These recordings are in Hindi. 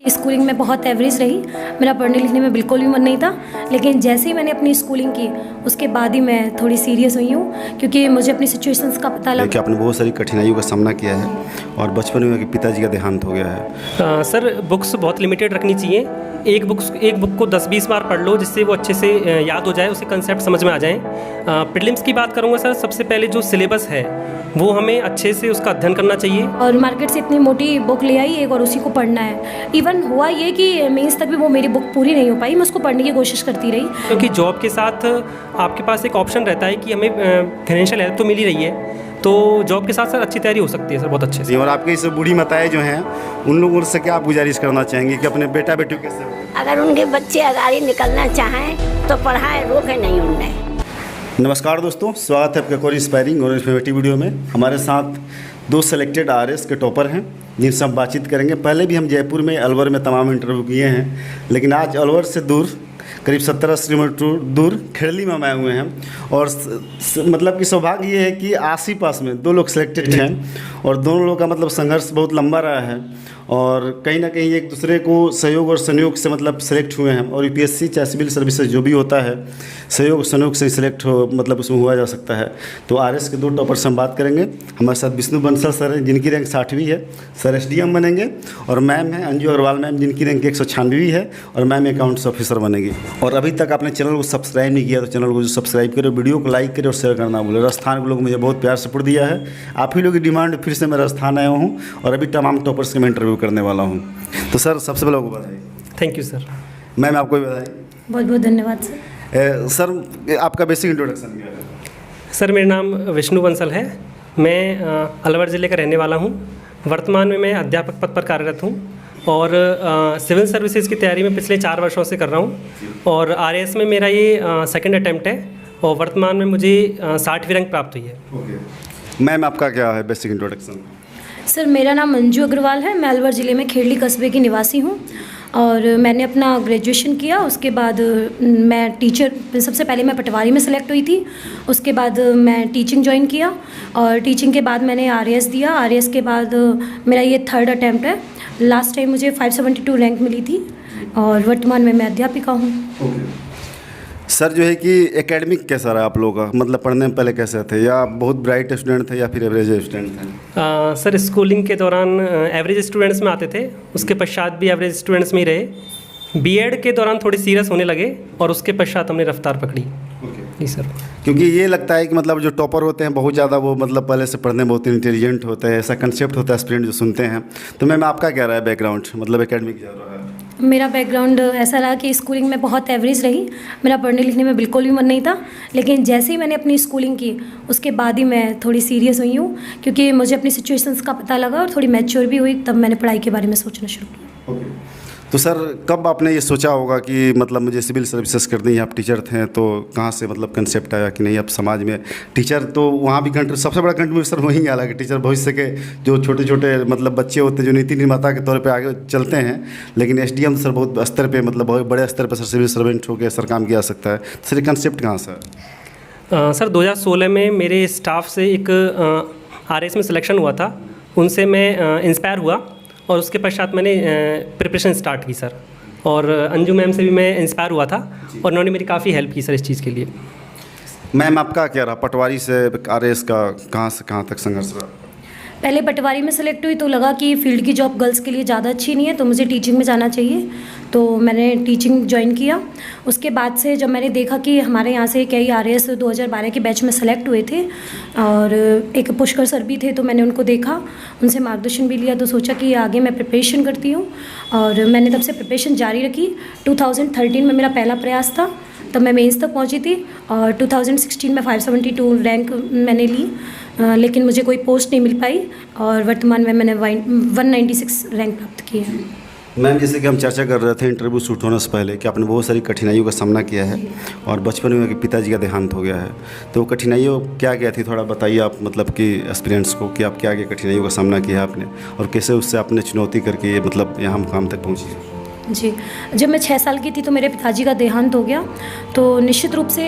स्कूलिंग में बहुत एवरेज रही। मेरा पढ़ने लिखने में बिल्कुल भी मन नहीं था, लेकिन जैसे ही मैंने अपनी स्कूलिंग की उसके बाद ही मैं थोड़ी सीरियस हुई हूँ, क्योंकि मुझे अपनी सिचुएशंस का पता लगा कि आपने बहुत सारी कठिनाइयों का सामना किया है और बचपन में पिताजी का देहांत हो गया है। सर बुक्स बहुत लिमिटेड रखनी चाहिए। एक बुक को 10-20 बार पढ़ लो, जिससे वो अच्छे से याद हो जाए, उसे कंसेप्ट समझ में आ जाए। प्रीलिम्स की बात करूँगा सर, सबसे पहले जो सिलेबस है वो हमें अच्छे से उसका अध्ययन करना चाहिए। और मार्केट से इतनी मोटी बुक ले आई एक और उसी को पढ़ना है। इवन हुआ ये कि मेंस तक भी वो मेरी बुक पूरी नहीं हो पाई, मैं उसको पढ़ने की कोशिश करती रही। क्योंकि जॉब के साथ आपके पास एक ऑप्शन रहता है कि हमें फाइनेंशियल हेल्प तो मिल ही रही है, तो जॉब के साथ सर अच्छी तैयारी हो सकती है सर, बहुत अच्छे से। और आपके इस बूढ़ी माताएं जो हैं उन लोगों से क्या आप गुजारिश करना चाहेंगे कि अपने बेटा बेटियों के अगर उनके बच्चे आगे निकलना चाहें तो पढ़ाएं, रोके नहीं उन्हें। नमस्कार दोस्तों, स्वागत है आपका कोई इंस्पायरिंग और इन्फॉर्मेटिव वीडियो में। हमारे साथ दो सेलेक्टेड आरएस के टॉपर हैं जिनसे हम बातचीत करेंगे। पहले भी हम जयपुर में, अलवर में तमाम इंटरव्यू किए हैं, लेकिन आज अलवर से दूर करीब 70-80 किलोमीटर दूर खेड़ली में हम आए हुए हैं। और मतलब कि सौभाग्य ये है कि आस ही पास में दो लोग सिलेक्टेड हैं और दोनों लोगों का मतलब संघर्ष बहुत लंबा रहा है और कहीं ना कहीं एक दूसरे को सहयोग और संयोग से मतलब सेलेक्ट हुए हैं। और यूपीएससी चाहे सिविल सर्विसेज जो भी होता है, सहयोग संयोग से सिलेक्ट हो मतलब उसमें हुआ जा सकता है। तो आरएस के दो टॉपर से हम बात करेंगे। हमारे साथ विष्णु बंसल सर हैं जिनकी रैंक 60वीं है, सर एसडीएम बनेंगे। और मैम हैं अंजू अग्रवाल मैम जिनकी रैंक 196वीं है और मैम अकाउंट्स ऑफिसर बनेगी। और अभी तक आपने चैनल को सब्सक्राइब नहीं किया तो चैनल को सब्सक्राइब करें, वीडियो को लाइक करें और शेयर करना ना भूलें। राजस्थान के लोग मुझे बहुत प्यार सपोर्ट दिया है, आप ही लोगों की डिमांड फिर से मैं राजस्थान आया हूँ और अभी तमाम टॉपर्स के मैं इंटरव्यू करने वाला हूँ। तो सर सबसे पहले आपको बधाई। Thank you sir. मैम आपको भी बधाई। बहुत बहुत धन्यवाद सर। सर आपका बेसिक इंट्रोडक्शन क्या है? सर मेरा नाम विष्णु बंसल है, मैं अलवर ज़िले का रहने वाला हूँ। वर्तमान में मैं अध्यापक पद पर कार्यरत हूँ और सिविल सर्विसेज की तैयारी में पिछले 4 वर्षों से कर रहा हूँ और आरएएस में मेरा ये सेकंड अटैम्प्ट है और वर्तमान में मुझे 60वीं रैंक प्राप्त हुई है। ओके मैम आपका क्या है बेसिक इंट्रोडक्शन? सर मेरा नाम अंजू अग्रवाल है, मैं अलवर ज़िले में खेड़ली कस्बे की निवासी हूँ और मैंने अपना ग्रेजुएशन किया। उसके बाद मैं टीचर, सबसे पहले मैं पटवारी में सेलेक्ट हुई थी, उसके बाद मैं टीचिंग ज्वाइन किया और टीचिंग के बाद मैंने आरएएस दिया। आरएएस के बाद मेरा ये 3rd अटैम्प्ट है। लास्ट टाइम मुझे 572 रैंक मिली थी और वर्तमान में मैं अध्यापिका हूँ। सर जो है कि एकेडमिक कैसा रहा आप लोगों का, मतलब पढ़ने में पहले कैसे थे, या बहुत ब्राइट स्टूडेंट थे या फिर एवरेज स्टूडेंट थे? सर स्कूलिंग के दौरान एवरेज स्टूडेंट्स में आते थे, उसके पश्चात भी एवरेज स्टूडेंट्स में ही रहे। बीएड के दौरान थोड़े सीरियस होने लगे और उसके पश्चात हमने रफ्तार पकड़ी। जी सर। क्योंकि ये लगता है कि मतलब जो टॉपर होते हैं बहुत ज़्यादा वो मतलब पहले से पढ़ने में बहुत इंटेलिजेंट होते हैं, ऐसा कंसेप्ट होता है स्टूडेंट जो सुनते हैं। तो मैम आपका क्या रहा है बैकग्राउंड, मतलब एकेडमिक क्या रहा है? मेरा बैकग्राउंड ऐसा रहा कि स्कूलिंग में बहुत एवरेज रही। मेरा पढ़ने लिखने में बिल्कुल भी मन नहीं था, लेकिन जैसे ही मैंने अपनी स्कूलिंग की उसके बाद ही मैं थोड़ी सीरियस हुई हूँ, क्योंकि मुझे अपनी सिचुएशंस का पता लगा और थोड़ी मैच्योर भी हुई, तब मैंने पढ़ाई के बारे में सोचना शुरू किया। तो सर कब आपने ये सोचा होगा कि मतलब मुझे सिविल सर्विसेज करनी है? आप टीचर थे तो कहाँ से मतलब कंसेप्ट आया कि नहीं अब समाज में टीचर तो वहाँ भी सबसे बड़ा कंट्रीब्यूशन वही आला कि टीचर भविष्य के जो छोटे छोटे मतलब बच्चे होते हैं जो नीति निर्माता के तौर पे आगे चलते हैं, लेकिन एसडीएम सर बहुत स्तर पे मतलब बहुत बड़े स्तर पर सर सिविल सर्वेंट होकर सर काम किया सकता है। सर ये कंसेप्ट कहाँ से? सर 2016 में मेरे स्टाफ से एक आरएएस में सिलेक्शन हुआ था, उनसे मैं इंस्पायर हुआ और उसके पश्चात मैंने प्रिपरेशन स्टार्ट की सर। और अंजू मैम से भी मैं इंस्पायर हुआ था और उन्होंने मेरी काफ़ी हेल्प की सर इस चीज़ के लिए। मैम आपका क्या रहा पटवारी से आरएएस का, कहाँ से कहाँ तक संघर्ष रहा? पहले पटवारी में सेलेक्ट हुई तो लगा कि फील्ड की जॉब गर्ल्स के लिए ज़्यादा अच्छी नहीं है, तो मुझे टीचिंग में जाना चाहिए, तो मैंने टीचिंग ज्वाइन किया। उसके बाद से जब मैंने देखा कि हमारे यहाँ से कई आरएएस 2012 के बैच में सेलेक्ट हुए थे और एक पुष्कर सर भी थे, तो मैंने उनको देखा, उनसे मार्गदर्शन भी लिया, तो सोचा कि आगे मैं प्रिपरेशन करती हूँ और मैंने तब से प्रिपरेशन जारी रखी। 2013 में मेरा पहला प्रयास था, तब मैं मेंस तक पहुंची थी और 2016 में 572 रैंक मैंने ली, लेकिन मुझे कोई पोस्ट नहीं मिल पाई और वर्तमान में मैंने 196 रैंक प्राप्त की है। मैम जैसे कि हम चर्चा कर रहे थे इंटरव्यू शूट होने से पहले कि आपने बहुत सारी कठिनाइयों का सामना किया है और बचपन में पिताजी का देहांत हो गया है, तो कठिनाइयों क्या क्या थी, थोड़ा बताइए आप मतलब कि एक्सपीरियंस को कि आप क्या क्या कठिनाइयों का सामना किया आपने और कैसे उससे आपने चुनौती करके मतलब यहाँ मुकाम तक पहुँची? जी, जब मैं 6 साल की थी तो मेरे पिताजी का देहांत हो गया। तो निश्चित रूप से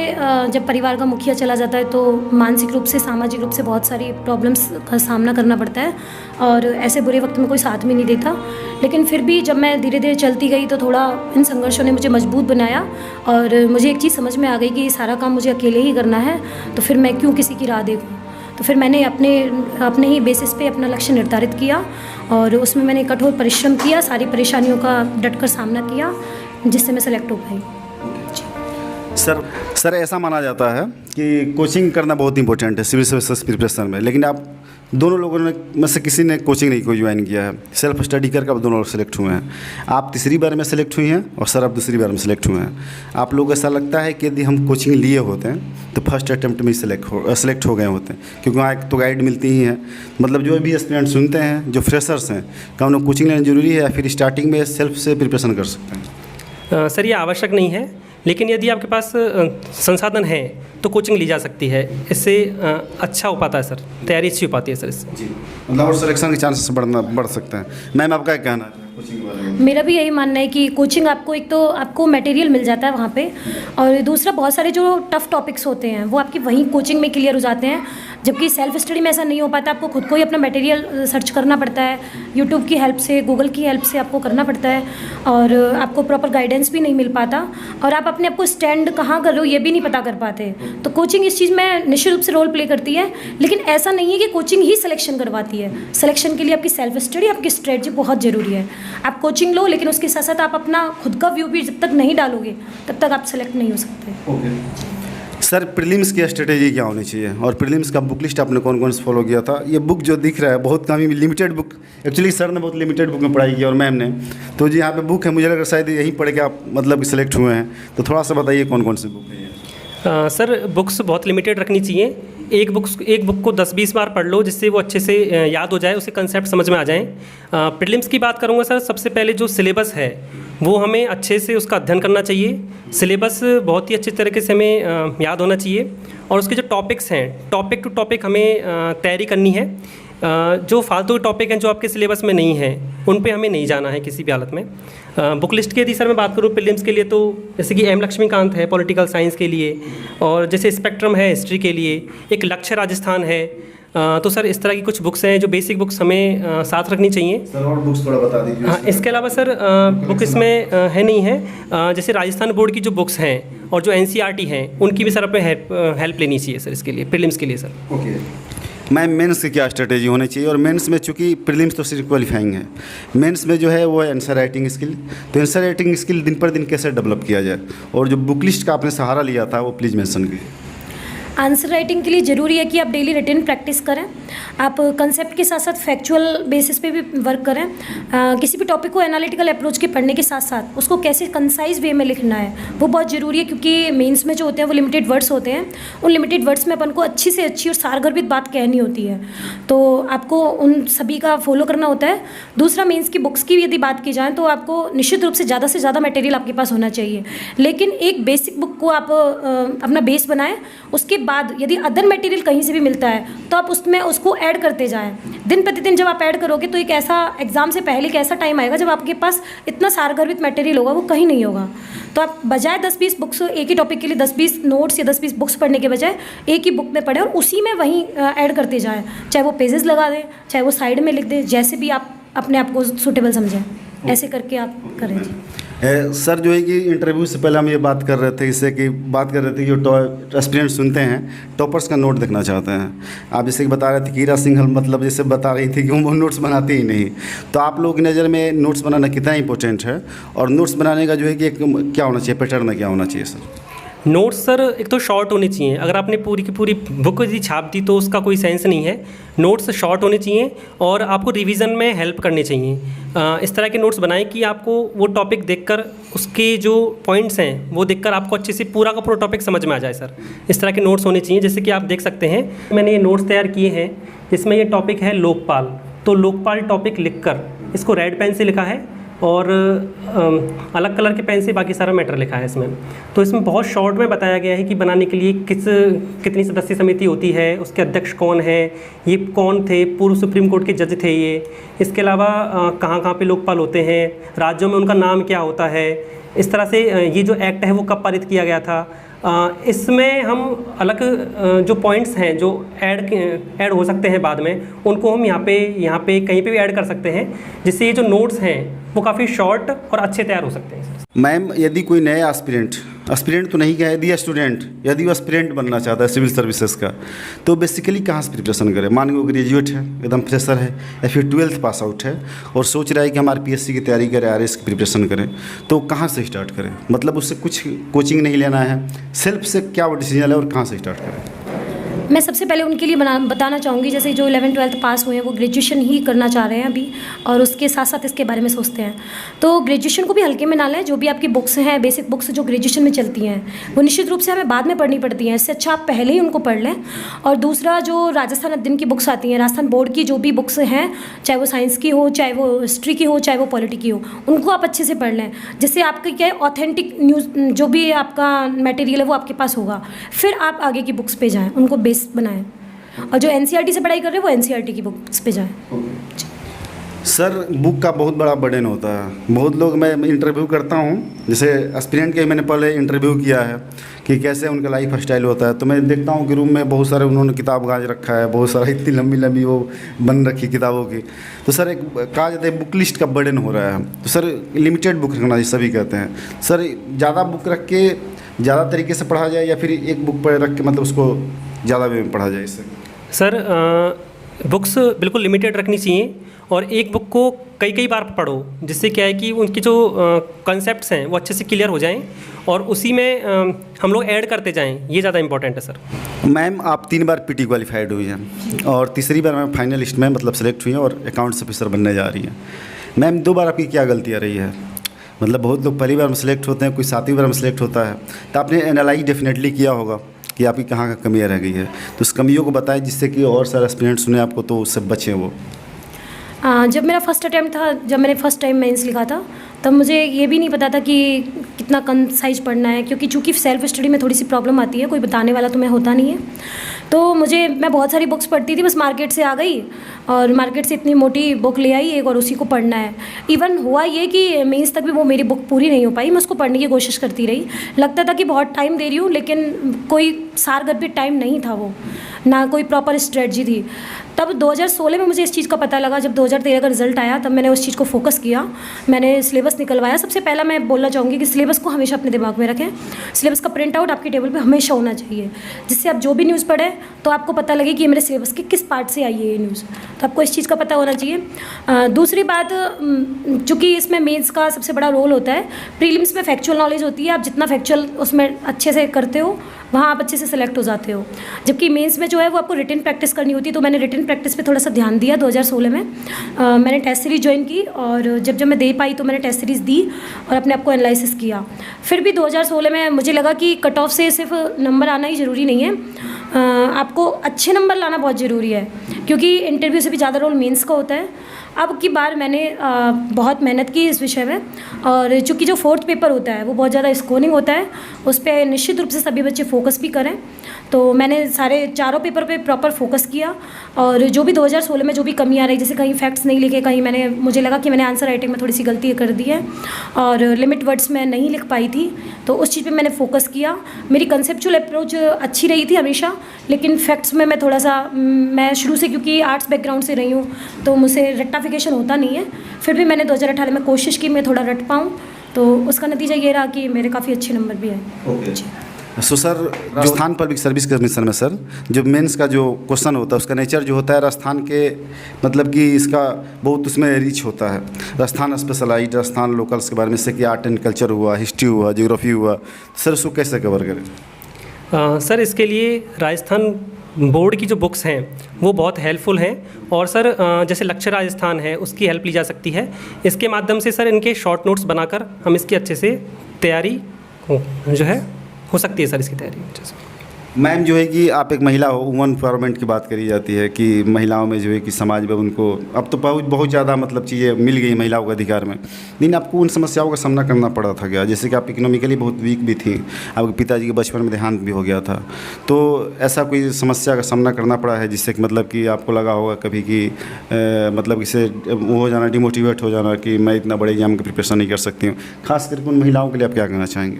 जब परिवार का मुखिया चला जाता है तो मानसिक रूप से, सामाजिक रूप से बहुत सारी प्रॉब्लम्स का सामना करना पड़ता है और ऐसे बुरे वक्त में कोई साथ में नहीं देता। लेकिन फिर भी जब मैं धीरे धीरे चलती गई तो थोड़ा इन संघर्षों ने मुझे मजबूत बनाया और मुझे एक चीज़ समझ में आ गई कि ये सारा काम मुझे अकेले ही करना है, तो फिर मैं क्यों किसी की राह देखूँ। तो फिर मैंने अपने ही बेसिस पे अपना लक्ष्य निर्धारित किया और उसमें मैंने कठोर परिश्रम किया, सारी परेशानियों का डटकर सामना किया, जिससे मैं सेलेक्ट हो पाई। सर ऐसा माना जाता है कि कोचिंग करना बहुत इंपॉर्टेंट है सिविल सर्विसेज प्रिपरेशन में, लेकिन आप दोनों लोगों ने में से किसी ने कोचिंग नहीं कोई ज्वाइन किया है, सेल्फ स्टडी करके आप दोनों लोग सेलेक्ट हुए हैं। आप तीसरी बार में सेलेक्ट हुई हैं और सर आप दूसरी बार में सेलेक्ट हुए हैं। आप लोग ऐसा लगता है कि यदि हम कोचिंग लिए होते हैं तो फर्स्ट अटैम्प्ट में ही सेलेक्ट हो गए होते हैं, क्योंकि वहाँ एक तो गाइड मिलती ही है। मतलब जो भी एस्पिरेंट सुनते हैं, जो फ्रेशर्स हैं, क्या उन्हें कोचिंग लेना जरूरी है या फिर स्टार्टिंग में सेल्फ से प्रिपरेशन कर सकते हैं? सर ये आवश्यक नहीं है, लेकिन यदि आपके पास संसाधन है तो कोचिंग ली जा सकती है। इससे अच्छा हो पाता है सर, तैयारी अच्छी हो पाती है सर इससे। जी, मतलब और सिलेक्शन के चांसेस बढ़ सकते हैं। मैम आपका क्या कहना है कोचिंग के बारे में? मेरा भी यही मानना है कि कोचिंग आपको, एक तो आपको मटेरियल मिल जाता है वहाँ पे, और दूसरा बहुत सारे जो टफ़ टॉपिक्स होते हैं वो आपके वहीं कोचिंग में क्लियर हो जाते हैं, जबकि सेल्फ स्टडी में ऐसा नहीं हो पाता। आपको खुद को ही अपना मटेरियल सर्च करना पड़ता है, यूट्यूब की हेल्प से, गूगल की हेल्प से आपको करना पड़ता है और आपको प्रॉपर गाइडेंस भी नहीं मिल पाता और आप अपने आप को स्टैंड कहाँ कर रहे हो ये भी नहीं पता कर पाते। तो कोचिंग इस चीज़ में निश्चित रूप से रोल प्ले करती है, लेकिन ऐसा नहीं है कि कोचिंग ही सिलेक्शन करवाती है। सिलेक्शन के लिए आपकी सेल्फ स्टडी, आपकी स्ट्रेटजी बहुत ज़रूरी है। आप कोचिंग लो, लेकिन उसके साथ साथ आप अपना खुद का व्यू भी जब तक नहीं डालोगे तब तक आप सेलेक्ट नहीं हो सकते। सर प्रीलिम्स की स्ट्रेटेजी क्या होनी चाहिए और प्रीलिम्स का बुक लिस्ट आपने कौन कौन से फॉलो किया था? ये बुक जो दिख रहा है बहुत कम ही लिमिटेड बुक, एक्चुअली सर ने बहुत लिमिटेड बुक में पढ़ाई की और मैम ने, तो जी यहाँ पे बुक है, मुझे लग रहा शायद यहीं पढ़ के आप मतलब सेलेक्ट हुए हैं, तो थोड़ा सा बताइए कौन कौन सी बुक है ये? सर बुक्स बहुत लिमिटेड रखनी चाहिए। एक बुक को 10-20 बार पढ़ लो, जिससे वो अच्छे से याद हो जाए, उसके कंसेप्ट समझ में आ जाएं। प्रीलिम्स की बात करूँगा सर, सबसे पहले जो सिलेबस है वो हमें अच्छे से उसका अध्ययन करना चाहिए। सिलेबस बहुत ही अच्छे तरीके से हमें याद होना चाहिए और उसके जो टॉपिक्स हैं, टॉपिक टू टॉपिक हमें तैयारी करनी है। जो फालतू के टॉपिक हैं जो आपके सिलेबस में नहीं हैं उन पे हमें नहीं जाना है किसी भी हालत में। बुक लिस्ट की यदि सर मैं बात करूँ प्रीलिम्स के लिए, तो जैसे कि एम लक्ष्मीकांत है पॉलिटिकल साइंस के लिए, और जैसे स्पेक्ट्रम है हिस्ट्री के लिए, एक लक्ष्य राजस्थान है। तो सर इस तरह की कुछ बुक्स हैं जो बेसिक बुक्स हमें साथ रखनी चाहिए। सर और बुक्स थोड़ा बता दीजिए। हाँ, इसके अलावा सर बुक इसमें है नहीं है, जैसे राजस्थान बोर्ड की जो बुक्स हैं और जो NCERT हैं उनकी भी सर अपने हेल्प लेनी चाहिए सर इसके लिए, प्रीलिम्स के लिए सर। ओके मैम, मेंस की क्या स्ट्रेटेजी होनी चाहिए? और मेंस में चूंकि प्रीलिम्स तो सिर्फ क्वालिफाइंग है, मेंस में जो है वो है आंसर राइटिंग स्किल। तो आंसर राइटिंग स्किल दिन पर दिन कैसे डेवलप किया जाए, और जो बुक लिस्ट का आपने सहारा लिया था वो प्लीज़ मेंशन कीजिए। आंसर राइटिंग के लिए ज़रूरी है कि आप डेली रिटन प्रैक्टिस करें, आप कंसेप्ट के साथ साथ फैक्चुअल बेसिस पे भी वर्क करें। किसी भी टॉपिक को एनालिटिकल अप्रोच के पढ़ने के साथ साथ उसको कैसे कंसाइज वे में लिखना है वो बहुत ज़रूरी है, क्योंकि मेंस में जो होते हैं वो लिमिटेड वर्ड्स होते हैं। उन लिमिटेड वर्ड्स में अपन को अच्छी से अच्छी और सारगर्भित बात कहनी होती है, तो आपको उन सभी का फॉलो करना होता है। दूसरा, मेंस की बुक्स की यदि बात की जाए तो आपको निश्चित रूप से ज़्यादा मटेरियल आपके पास होना चाहिए, लेकिन एक बेसिक बुक को आप अपना बेस बनाएं। उसके बाद यदि अदर मटेरियल कहीं से भी मिलता है तो आप उसमें उसको ऐड करते जाएं। दिन प्रतिदिन जब आप ऐड करोगे तो एक ऐसा एग्जाम से पहले एक ऐसा टाइम आएगा जब आपके पास इतना सारगर्भित मटेरियल होगा वो कहीं नहीं होगा। तो आप बजाय 10-20 बुक्स, एक ही टॉपिक के लिए 10-20 नोट्स या 10-20 बुक्स पढ़ने के बजाय एक ही बुक में पढ़ें और उसी में वहीं ऐड करते जाएं, चाहे वो पेजेस लगा दें, चाहे वो साइड में लिख दें, जैसे भी आप अपने आप को सूटेबल समझें, ऐसे करके आप करें। सर जो है कि इंटरव्यू से पहले हम ये बात कर रहे थे कि जो एस्पिरेंट सुनते हैं टॉपर्स का नोट देखना चाहते हैं। आप जैसे कि बता रहे थे कि ईरा सिंघल मतलब जैसे बता रही थी कि वो नोट्स बनाते ही नहीं, तो आप लोगों की नज़र में नोट्स बनाना कितना इंपॉर्टेंट है, और नोट्स बनाने का जो है कि क्या होना चाहिए, पैटर्न क्या होना चाहिए सर? नोट्स सर एक तो शॉर्ट होनी चाहिए। अगर आपने पूरी की पूरी बुक यदि छाप दी तो उसका कोई सेंस नहीं है। नोट्स शॉर्ट होने चाहिए और आपको रिवीजन में हेल्प करनी चाहिए। इस तरह के नोट्स बनाएं कि आपको वो टॉपिक देखकर उसके जो पॉइंट्स हैं वो देखकर आपको अच्छे से पूरा का पूरा टॉपिक समझ में आ जाए सर। इस तरह के नोट्स होने चाहिए। जैसे कि आप देख सकते हैं मैंने ये नोट्स तैयार किए हैं, जिसमें ये टॉपिक है लोकपाल। तो लोकपाल टॉपिक लिखकर इसको रेड पेन से लिखा है और अलग कलर के पेन से बाकी सारा मैटर लिखा है इसमें। तो इसमें बहुत शॉर्ट में बताया गया है कि बनाने के लिए कितनी सदस्य समिति होती है, उसके अध्यक्ष कौन है, ये कौन थे, पूर्व सुप्रीम कोर्ट के जज थे ये, इसके अलावा कहाँ कहाँ पे लोकपाल होते हैं, राज्यों में उनका नाम क्या होता है, इस तरह से ये जो एक्ट है वो कब पारित किया गया था। इसमें हम अलग जो पॉइंट्स हैं जो ऐड हो सकते हैं बाद में, उनको हम यहाँ पे कहीं पे भी ऐड कर सकते हैं, जिससे ये जो नोट्स हैं वो काफ़ी शॉर्ट और अच्छे तैयार हो सकते हैं। मैम, यदि कोई नया एस्पिरेंट तो नहीं कहा, यदि वो एस्पिरेंट बनना चाहता है सिविल सर्विसेज का, तो बेसिकली कहाँ से प्रिपरेशन करे? मान लो ग्रेजुएट है, एकदम फ्रेशर है, या फिर 12th पास आउट है और सोच रहा है कि हम RPSC की तैयारी करें, RS की प्रिपरेशन करें, तो कहाँ से स्टार्ट करें? मतलब उससे कुछ कोचिंग नहीं लेना है, सेल्फ से क्या वो डिसीजन है और कहाँ से स्टार्ट करें? मैं सबसे पहले उनके लिए बताना चाहूँगी, जैसे जो 11th 12th पास हुए हैं वो ग्रेजुएशन ही करना चाह रहे हैं अभी, और उसके साथ साथ इसके बारे में सोचते हैं, तो ग्रेजुएशन को भी हल्के में ना लें। जो भी आपकी बुक्स हैं, बेसिक बुक्स जो ग्रेजुएशन में चलती हैं, वो निश्चित रूप से हमें बाद में पढ़नी पड़ती हैं, इससे अच्छा आप पहले ही उनको पढ़ लें। और दूसरा, जो राजस्थान अध्ययन की बुक्स आती हैं, राजस्थान बोर्ड की जो भी बुक्स हैं, चाहे वो साइंस की हो, चाहे वो हिस्ट्री की हो, चाहे वो पॉलिटी की हो, उनको आप अच्छे से पढ़ लें, जिससे आपकी क्या है, ऑथेंटिक न्यूज़ जो भी आपका मटेरियल है वो आपके पास होगा। फिर आप आगे की बुक्स पे जाएँ, उनको बेस बनाएं, और जो NCERT से पढ़ाई कर रहे हैं वो NCERT की बुक्स पे जाएं। सर, बुक का बहुत बड़ा बर्डन होता है। बहुत लोग, मैं इंटरव्यू करता हूँ, जैसे एस्पिरेंट के मैंने पहले इंटरव्यू किया है कि कैसे उनका लाइफ स्टाइल होता है, तो मैं देखता हूँ कि रूम में बहुत सारे उन्होंने किताब गाज रखा है, बहुत सारा इतनी लंबी लंबी वो बन रखी किताबों की। तो सर, एक कहा जाता है बुक लिस्ट का बर्डन हो रहा है, तो सर लिमिटेड बुक रखना चाहिए, सभी कहते हैं। सर, ज़्यादा बुक रख के ज़्यादा तरीके से पढ़ा जाए, या फिर एक बुक पर रख के मतलब उसको ज़्यादा वे में पढ़ा जाए? इससे सर, बुक्स बिल्कुल लिमिटेड रखनी चाहिए, और एक बुक को कई बार पढ़ो, जिससे क्या है कि उनकी जो कॉन्सेप्ट्स हैं वो अच्छे से क्लियर हो जाएं, और उसी में हम लोग ऐड करते जाएं, ये ज़्यादा इंपॉर्टेंट है सर। मैम, आप 3 बार PT क्वालिफाइड हुई हैं और तीसरी बार मैम फाइनल लिस्ट में मतलब सेलेक्ट हुई हैं और अकाउंट्स ऑफिसर बनने जा रही हैं। मैम, 2 बार आपकी क्या गलतियाँ रही है? मतलब बहुत लोग पहली बार में सेलेक्ट होते हैं, कोई 7वीं बार में सेलेक्ट होता है, तो आपने एनालाइज डेफिनेटली किया होगा कि आपकी कहाँ का कमियाँ रह गई है, तो उस कमियों को बताएं, जिससे कि और सारे एस्पिरेंट सुने आपको तो उससे बचें वो। जब मेरा फर्स्ट अटैम्प्ट था, जब मैंने फर्स्ट टाइम मेंस लिखा था, तब मुझे ये भी नहीं पता था कि कितना कंसाइज पढ़ना है, क्योंकि चूंकि सेल्फ स्टडी में थोड़ी सी प्रॉब्लम आती है, कोई बताने वाला तो मैं होता नहीं है। तो मैं बहुत सारी बुक्स पढ़ती थी, बस मार्केट से आ गई और मार्केट से इतनी मोटी बुक ले आई एक, और उसी को पढ़ना है। इवन हुआ ये कि मेंस तक भी वो मेरी बुक पूरी नहीं हो पाई, मैं उसको पढ़ने की कोशिश करती रही। लगता था कि बहुत टाइम दे रही हूँ, लेकिन कोई सारगर्भित टाइम नहीं था, वो ना कोई प्रॉपर स्ट्रेटजी थी। तब 2016 में मुझे इस चीज़ का पता लगा, जब 2013 का रिजल्ट आया, तब मैंने उस चीज़ को फोकस किया, मैंने सिलेबस निकलवाया। सबसे पहला मैं बोलना चाहूँगी कि सिलेबस को हमेशा अपने दिमाग में रखें। सिलेबस का प्रिंट आउट आपकी टेबल पे हमेशा होना चाहिए, जिससे आप जो भी न्यूज़ पढ़ें तो आपको पता लगे कि ये मेरे सिलेबस के किस पार्ट से आई है ये न्यूज़, तो आपको इस चीज़ का पता होना चाहिए। दूसरी बात, चूँकि इसमें मेंस का सबसे बड़ा रोल होता है, प्रीलिम्स में फैक्चुअल नॉलेज होती है, आप जितना फैक्चुअल उसमें अच्छे से करते हो वहाँ आप अच्छे से सेलेक्ट हो जाते हो, जबकि मेंस में जो है वो आपको रिटन प्रैक्टिस करनी होती है। तो मैंने रिटन प्रैक्टिस पे थोड़ा सा ध्यान दिया 2016 में। मैंने टेस्ट सीरीज ज्वाइन की, और जब मैं दे पाई तो मैंने टेस्ट सीरीज़ दी और अपने आप को एनालिसिस किया। फिर भी 2016 में मुझे लगा कि कट ऑफ से सिर्फ नंबर आना ही ज़रूरी नहीं है, आपको अच्छे नंबर लाना बहुत ज़रूरी है, क्योंकि इंटरव्यू से भी ज़्यादा रोल मेंस का होता है। अब की बार मैंने बहुत मेहनत की इस विषय में, और चूँकि जो 4th पेपर होता है वो बहुत ज़्यादा स्कोरिंग होता है, उस पर निश्चित रूप से सभी बच्चे फोकस भी करें। तो मैंने सारे चारों पेपर पे प्रॉपर फोकस किया, और जो भी 2016 में जो भी कमी आ रही, जैसे कहीं फैक्ट्स नहीं लिखे, कहीं मुझे लगा कि मैंने आंसर राइटिंग में थोड़ी सी गलती कर दी है, और लिमिट वर्ड्स में नहीं लिख पाई थी, तो उस चीज़ पे मैंने फोकस किया। मेरी कंसेप्चुअल अप्रोच अच्छी रही थी हमेशा, लेकिन फैक्ट्स में मैं थोड़ा सा, मैं शुरू से क्योंकि आर्ट्स बैकग्राउंड से रही हूँ, तो मुझसे रट्टाफिकेशन होता नहीं है। फिर भी मैंने 2018 में कोशिश की मैं थोड़ा रट पाऊँ, तो उसका नतीजा ये रहा कि मेरे काफ़ी अच्छे नंबर भी आए। So sir, Rajasthan public service commission में सर जो मेंस का जो क्वेश्चन होता है उसका नेचर जो होता है राजस्थान के, मतलब कि इसका बहुत उसमें रिच होता है। राजस्थान स्पेशलाइज्ड, राजस्थान लोकल्स के बारे में, जैसे कि आर्ट एंड कल्चर हुआ, हिस्ट्री हुआ, ज्योग्राफी हुआ, सर उसको कैसे कवर करें? सर, इसके लिए राजस्थान बोर्ड की जो बुक्स हैं वो बहुत हेल्पफुल हैं, और सर जैसे लक्ष्य राजस्थान है उसकी हेल्प ली जा सकती है। इसके माध्यम से सर इनके शॉर्ट नोट्स बनाकर हम इसकी अच्छे से तैयारी जो है हो सकती है सर, इसकी तैयारी अच्छे से। मैम जो है कि आप एक महिला हो, वुमन एम्पावरमेंट की बात करी जाती है कि महिलाओं में जो है कि समाज में उनको अब तो बहुत बहुत ज़्यादा मतलब चीज़ें मिल गई महिलाओं के अधिकार में, लेकिन आपको उन समस्याओं का सामना करना पड़ा था क्या? जैसे कि आप इकोनॉमिकली बहुत वीक भी थी, आपके पिताजी के बचपन में देहांत भी हो गया था, तो ऐसा कोई समस्या का सामना करना पड़ा है जिससे कि मतलब कि आपको लगा होगा कभी कि मतलब इसे वो हो जाना, डिमोटिवेट हो जाना कि मैं इतना बड़े एग्जाम की प्रिपरेशन नहीं कर सकती हूँ, खास करके उन महिलाओं के लिए आप क्या कहना चाहेंगे?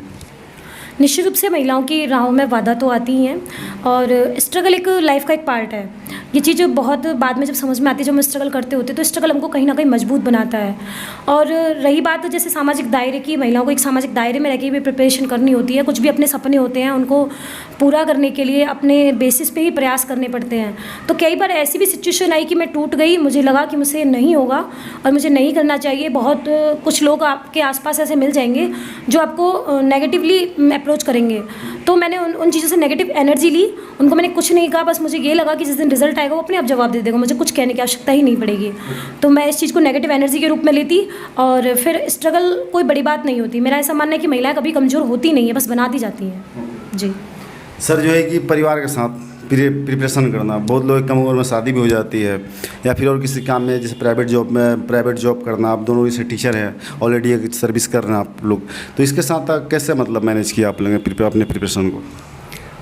निश्चित रूप से महिलाओं की राहों में बाधा तो आती ही हैं और स्ट्रगल एक लाइफ का एक पार्ट है। ये चीज़ बहुत बाद में जब समझ में आती है, जब हम स्ट्रगल करते होते हैं तो स्ट्रगल हमको कहीं ना कहीं मजबूत बनाता है। और रही बात जैसे सामाजिक दायरे की, महिलाओं को एक सामाजिक दायरे में रह के भी प्रिपरेशन करनी होती है, कुछ भी अपने सपने होते हैं उनको पूरा करने के लिए अपने बेसिस पे ही प्रयास करने पड़ते हैं। तो कई बार ऐसी भी सिचुएशन आई कि मैं टूट गई, मुझे लगा कि मुझसे नहीं होगा और मुझे नहीं करना चाहिए। बहुत कुछ लोग आपके आसपास ऐसे मिल जाएंगे जो आपको नेगेटिवली अप्रोच करेंगे, तो मैंने उन चीज़ों से नेगेटिव एनर्जी ली, उनको मैंने कुछ नहीं कहा, बस मुझे ये लगा कि जिस दिन रिजल्ट आएगा वो अपने आप जवाब दे देगा, मुझे कुछ कहने की आवश्यकता ही नहीं पड़ेगी। तो मैं इस चीज़ को नेगेटिव एनर्जी के रूप में लेती और फिर स्ट्रगल कोई बड़ी बात नहीं होती। मेरा ऐसा मानना है कि महिलाएं कभी कमज़ोर होती नहीं है, बस बनाती जाती हैं। जी सर जो है कि परिवार के साथ प्रिपरेशन करना, बहुत लोग कम उम्र में शादी भी हो जाती है या फिर और किसी काम में जैसे प्राइवेट जॉब करना, आप दोनों जैसे टीचर हैं, ऑलरेडी एक सर्विस कर रहे हैं आप लोग, तो इसके साथ कैसे मतलब मैनेज किया आप लोगों ने अपने प्रिपरेशन को?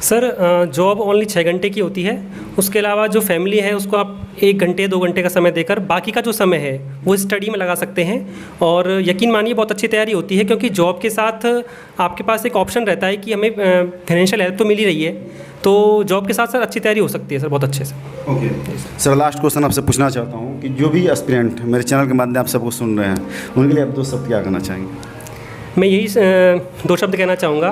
सर जॉब ओनली 6 घंटे की होती है, उसके अलावा जो फैमिली है उसको आप 1 घंटे 2 घंटे का समय देकर बाकी का जो समय है वो स्टडी में लगा सकते हैं। और यकीन मानिए बहुत अच्छी तैयारी होती है, क्योंकि जॉब के साथ आपके पास एक ऑप्शन रहता है कि हमें फाइनेंशियल हेल्प तो मिल ही रही है, तो जॉब के साथ सर अच्छी तैयारी हो सकती है सर, बहुत अच्छे से। ओके सर, लास्ट क्वेश्चन आपसे पूछना चाहता हूँ कि जो भी एस्पिरेंट मेरे चैनल के माध्यम से आपको सुन रहे हैं उनके लिए आप 2 शब्द क्या कहना चाहेंगे? मैं यही 2 शब्द कहना चाहूँगा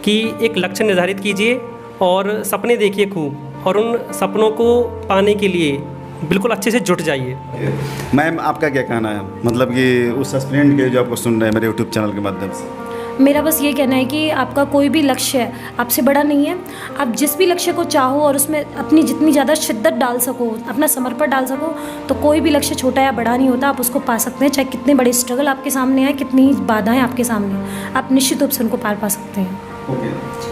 कि एक लक्ष्य निर्धारित कीजिए और सपने देखिए खूब, और उन सपनों को पाने के लिए बिल्कुल अच्छे से जुट जाइए। मैम आपका क्या कहना है, मतलब कि उस एस्पिरेंट के जो आपको सुन रहे हैं मेरे यूट्यूब चैनल के माध्यम से? मेरा बस ये कहना है कि आपका कोई भी लक्ष्य है आपसे बड़ा नहीं है। आप जिस भी लक्ष्य को चाहो और उसमें अपनी जितनी ज़्यादा शिद्दत डाल सको, अपना समर्पण डाल सको, तो कोई भी लक्ष्य छोटा या बड़ा नहीं होता, आप उसको पा सकते हैं। चाहे कितने बड़े स्ट्रगल आपके सामने आए, कितनी बाधाएं आपके सामने, आप निश्चित रूप से उनको पार पा सकते हैं। Okay,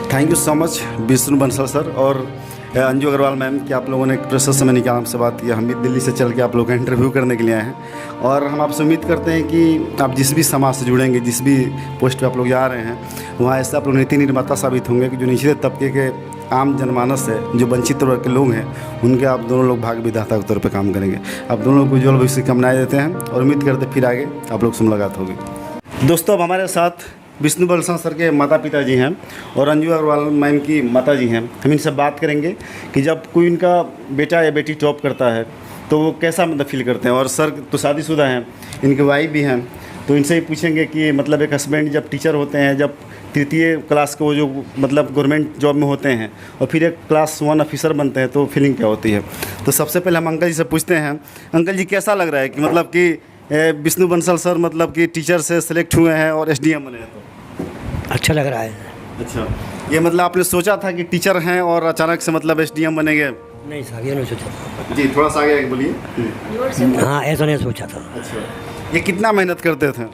thank you so much Vishnu Bansal sir और अंजू अग्रवाल मैम कि आप लोगों ने प्रेशर समय निकाल हमसे बात किया। हम भी दिल्ली से चल के आप लोगों का इंटरव्यू करने के लिए आए हैं और हम आपसे उम्मीद करते हैं कि आप जिस भी समाज से जुड़ेंगे, जिस भी पोस्ट पे आप लोग जा रहे हैं, वहाँ ऐसे आप लोग नीति निर्माता साबित होंगे कि जो निचले तबके के आम जनमानस है, जो वंचित वर्ग के लोग हैं, उनके आप दोनों लोग भाग्य विधाता के तौर पर काम करेंगे। आप दोनों लोग को उज्जवल भविष्य की कामनाएं देते हैं और उम्मीद करते फिर आगे आप लोग से मुलाकात होगी। दोस्तों, अब हमारे साथ विष्णु बंसल सर के माता पिता जी हैं और अंजू अग्रवाल मैम की माता जी हैं। हम इनसे बात करेंगे कि जब कोई इनका बेटा या बेटी टॉप करता है तो वो कैसा मतलब फील करते हैं। और सर तो शादीशुदा हैं, इनके वाइफ भी हैं, तो इनसे ही पूछेंगे कि मतलब एक हस्बैंड जब टीचर होते हैं, जब 3य क्लास के वो जो मतलब गवर्नमेंट जॉब में होते हैं और फिर एक क्लास 1 ऑफिसर बनते हैं तो फीलिंग क्या होती है। तो सबसे पहले हम अंकल जी से पूछते हैं, अंकल जी कैसा लग रहा है कि मतलब कि विष्णु बंसल सर मतलब कि टीचर से सिलेक्ट हुए हैं और SDM बने हैं? तो अच्छा लग रहा है। अच्छा, ये मतलब आपने सोचा था कि टीचर हैं और अचानक से मतलब SDM बनेंगे? नहीं साहब, ये नहीं सोचा जी, थोड़ा सा आगे बोलिए। था। हाँ, ऐसा नहीं सोचा था। अच्छा, ये कितना मेहनत करते थे?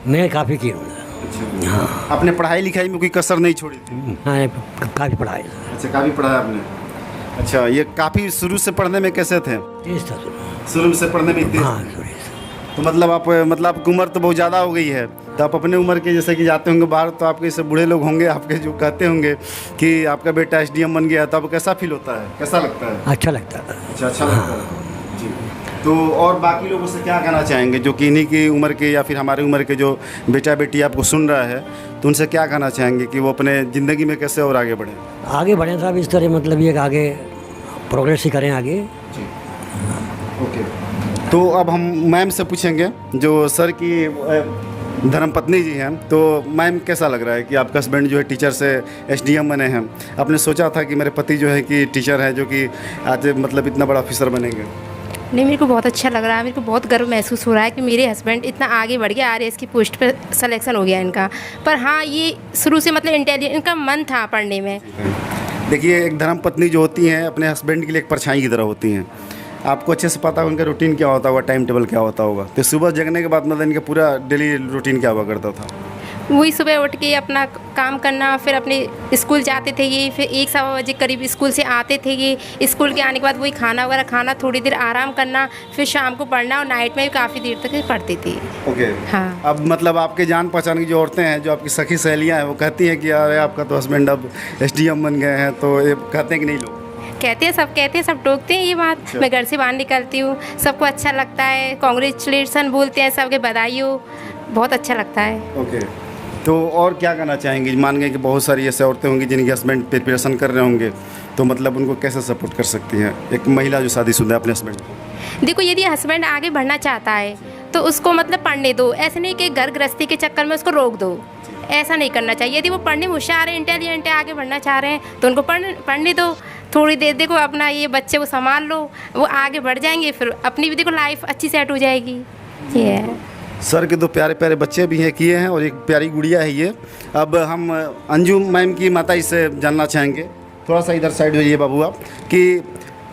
मैं काफ़ी की हूँ। अच्छा, हाँ आपने पढ़ाई लिखाई में कोई कसर नहीं छोड़ी थी? हाँ, काफ़ी पढ़ाई। अच्छा, काफ़ी पढ़ाया आपने। अच्छा, ये काफ़ी शुरू से पढ़ने में कैसे थे? तेज था शुरू से पढ़ने में तेज? हाँ, तो मतलब आपकी उम्र तो बहुत ज़्यादा हो गई है, तो आप अपने उम्र के जैसे कि जाते होंगे बाहर, तो आपके जैसे बूढ़े लोग होंगे आपके जो कहते होंगे कि आपका बेटा SDM बन गया, तो आपको कैसा फील होता है, कैसा लगता है? अच्छा लगता है। अच्छा लगता है जी। तो और बाकी लोगों से क्या कहना चाहेंगे जो कि इन्हीं की उम्र के या फिर हमारी उम्र के जो बेटा बेटी आपको सुन रहा है, तो उनसे क्या कहना चाहेंगे कि वो अपने ज़िंदगी में कैसे और आगे बढ़ें? आगे बढ़ें साहब, इस तरह मतलब ये आगे प्रोग्रेस ही करें आगे। जी, ओके। तो अब हम मैम से पूछेंगे जो सर की धर्मपत्नी जी हैं। तो मैम कैसा लग रहा है कि आपका हस्बैंड जो है टीचर से SDM बने हैं? आपने सोचा था कि मेरे पति जो है कि टीचर है, जो कि आज मतलब इतना बड़ा ऑफिसर बनेंगे? नहीं, मेरे को बहुत अच्छा लग रहा है। मेरे को बहुत गर्व महसूस हो रहा है कि मेरे हस्बैंड इतना आगे बढ़ गया, RAS की पोस्ट पर सिलेक्शन हो गया इनका। पर हाँ, ये शुरू से मतलब इंटेलिजेंट, इनका मन था पढ़ने में। देखिए, एक धर्मपत्नी जो होती हैं अपने हस्बैंड के लिए एक परछाई की तरह होती हैं। आपको अच्छे से पता होगा उनका रूटीन क्या होता होगा, टाइम टेबल क्या होता होगा। तो सुबह जगने के बाद मतलब इनका पूरा डेली रूटीन क्या हुआ करता था? वही सुबह उठ के अपना काम करना, फिर अपने स्कूल जाते थे ये, फिर 1-1:15 बजे करीब स्कूल से आते थे ये। स्कूल के आने के बाद वही खाना वगैरह खाना, थोड़ी देर आराम करना, फिर शाम को पढ़ना, और नाइट में भी काफ़ी देर तक पढ़ती थी। ओके। हाँ। अब मतलब आपके जान पहचान की जो औरतें हैं, जो आपकी सखी सहेलियाँ हैं, वो कहती हैं कि अरे आपका तो हस्बैंड अब SDM बन गए हैं, तो ये कहते हैं कि नहीं लोग? कहते हैं, सब टोकते हैं ये बात। मैं घर से बाहर निकलती हूँ, सबको अच्छा लगता है, कॉन्ग्रेचुलेसन बोलते हैं, सबके बधाई हो, बहुत अच्छा लगता है। ओके। तो और क्या कहना चाहेंगे? मान गए कि बहुत सारी ऐसे औरतें होंगी जिनके हस्बैंड प्रिपरेशन कर रहे होंगे, तो मतलब उनको कैसे सपोर्ट कर सकती हैं एक महिला जो शादीशुदा है अपने हस्बैंड को? देखो, यदि हस्बैंड आगे बढ़ना चाहता है तो उसको मतलब पढ़ने दो, ऐसे नहीं कि घर गृहस्थी के चक्कर में उसको रोक दो, ऐसा नहीं करना चाहिए। यदि वो पढ़ने में होशियार है, इंटेलिजेंट है, आगे बढ़ना चाह रहे हैं, तो उनको पढ़ने दो थोड़ी देर। देखो, अपना ये बच्चे को संभाल लो, वो आगे बढ़ जाएंगे, फिर अपनी भी देखो लाइफ अच्छी सेट हो जाएगी। ये है। सर के 2 प्यारे प्यारे बच्चे भी हैं, किए हैं, और एक प्यारी गुड़िया है ये। अब हम अंजू मैम की माता से जानना चाहेंगे, थोड़ा सा इधर साइड होइए बाबू आप, कि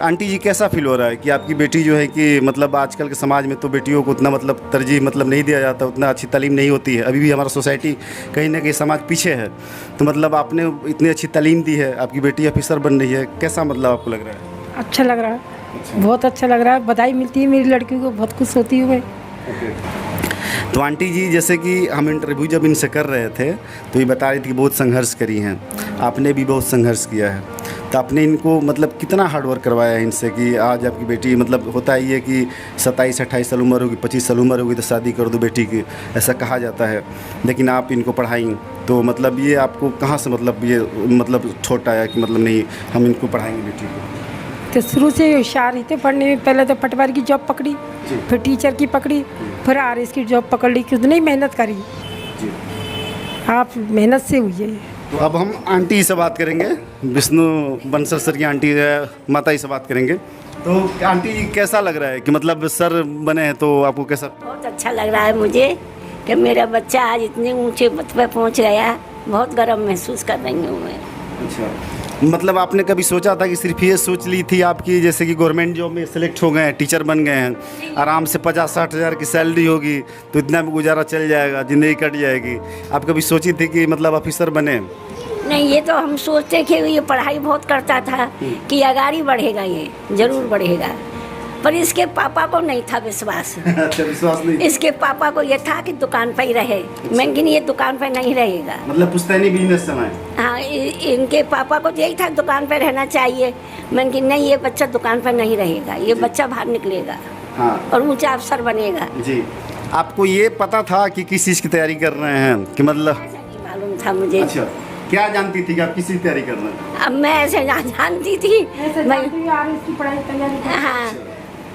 आंटी जी कैसा फील हो रहा है कि आपकी बेटी जो है कि मतलब आजकल के समाज में तो बेटियों को उतना मतलब तरजीह मतलब नहीं दिया जाता, उतना अच्छी तालीम नहीं होती है, अभी भी हमारा सोसाइटी कहीं ना कहीं समाज पीछे है, तो मतलब आपने इतनी अच्छी तालीम दी है, आपकी बेटी ऑफिसर बन रही है, कैसा मतलब आपको लग रहा है? अच्छा लग रहा है, बहुत अच्छा लग रहा है, बधाई मिलती है मेरी लड़की को, बहुत खुश होती हूँ मैं। तो आंटी जी, जैसे कि हम इंटरव्यू जब इनसे कर रहे थे तो ये बता रही थी कि बहुत संघर्ष करी हैं, आपने भी बहुत संघर्ष किया है, तो आपने इनको मतलब कितना हार्ड वर्क करवाया है इनसे कि आज आपकी बेटी मतलब होता ही है कि 27-28 साल उम्र होगी, 25 साल उम्र होगी तो शादी कर दो बेटी की, ऐसा कहा जाता है, लेकिन आप इनको पढ़ाई, तो मतलब ये आपको कहाँ से मतलब ये मतलब छोटा आया कि मतलब नहीं हम इनको पढ़ाएंगे बेटी को? तो शुरू से होशियार ही थे पढ़ने में, पहले तो पटवारी की जॉब पकड़ी, फिर टीचर की पकड़ी, फिर RS की जॉब पकड़ ली, कितनी मेहनत करी। आप मेहनत से हुई है। तो अब हम आंटी से बात करेंगे, विष्णु बंसल सर की आंटी माता से बात करेंगे। तो आंटी जी, कैसा लग रहा है कि मतलब सर बने हैं, तो आपको कैसा? बहुत अच्छा लग रहा है मुझे कि मेरा बच्चा आज इतने ऊंचे पद पर पहुंच गया, बहुत गर्व महसूस कर रही हूँ मैं। अच्छा, मतलब आपने कभी सोचा था कि सिर्फ ये सोच ली थी आपकी जैसे कि गवर्नमेंट जॉब में सेलेक्ट हो गए हैं, टीचर बन गए हैं, आराम से 50-60 हज़ार की सैलरी होगी तो इतना में गुजारा चल जाएगा, ज़िंदगी कट जाएगी, आप कभी सोची थी कि मतलब ऑफिसर बने? नहीं, ये तो हम सोचते कि ये पढ़ाई बहुत करता था कि आगे बढ़ेगा, ये ज़रूर बढ़ेगा, पर इसके पापा को नहीं था विश्वास। अच्छा, विश्वास नहीं? इसके पापा को ये था कि दुकान पर ही रहे, लेकिन ये दुकान पर नहीं रहेगा। मतलब पुश्तैनी बिजनेस चलाएं? हाँ, इनके पापा को यही था दुकान पर रहना चाहिए, मैंने कि नहीं, ये बच्चा दुकान पर नहीं रहेगा, ये बच्चा बाहर निकलेगा। हाँ। और ऊंचा अफसर बनेगा। जी। आपको ये पता था कि किस चीज़ की तैयारी कर रहे हैं कि मतलब? नहीं मालूम था मुझे। अच्छा, क्या जानती थी कि आप किस चीज़ की तैयारी कर रहे हैं? अब मैं ऐसे जानती थी, हाँ,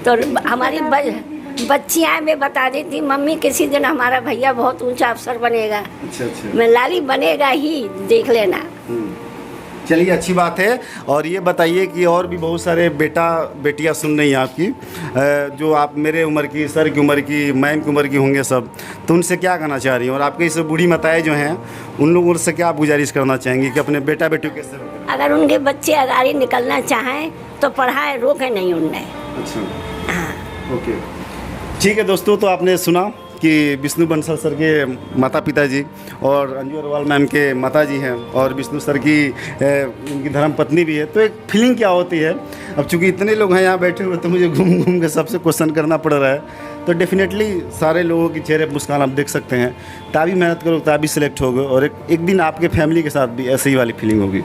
तो हमारी बच्चियाँ में बता देती, मम्मी किसी दिन हमारा भैया बहुत ऊंचा अफसर बनेगा। अच्छा। मैं लाली बनेगा ही, देख लेना। चलिए, अच्छी बात है। और ये बताइए कि और भी बहुत सारे बेटियां सुन रही हैं आपकी, जो आप मेरे उम्र की, सर की उम्र की, मैम की उम्र की होंगे सब, तो उनसे क्या कहना चाह रही हैं? और आपके इस बूढ़ी माताएं जो हैं उन लोगों से क्या गुजारिश करना चाहेंगी कि अपने बेटा बेटियों कैसे? अगर उनके बच्चे आगे निकलना चाहें तो पढ़ाए, रोके नहीं उनने। अच्छा, हाँ, ओके, ठीक है दोस्तों। तो आपने सुना कि विष्णु बंसल सर के माता पिता जी और अंजू अग्रवाल मैम के माता जी हैं, और विष्णु सर की उनकी धर्म पत्नी भी है, तो एक फीलिंग क्या होती है? अब चूँकि इतने लोग हैं यहाँ बैठे हुए, तो मुझे घूम घूम के सबसे क्वेश्चन करना पड़ रहा है, तो डेफिनेटली सारे लोगों के चेहरे पर मुस्कान आप देख सकते हैं। तभी मेहनत करो, तभी सिलेक्ट होगे, और एक दिन आपके फैमिली के साथ भी ऐसे ही वाली फीलिंग होगी।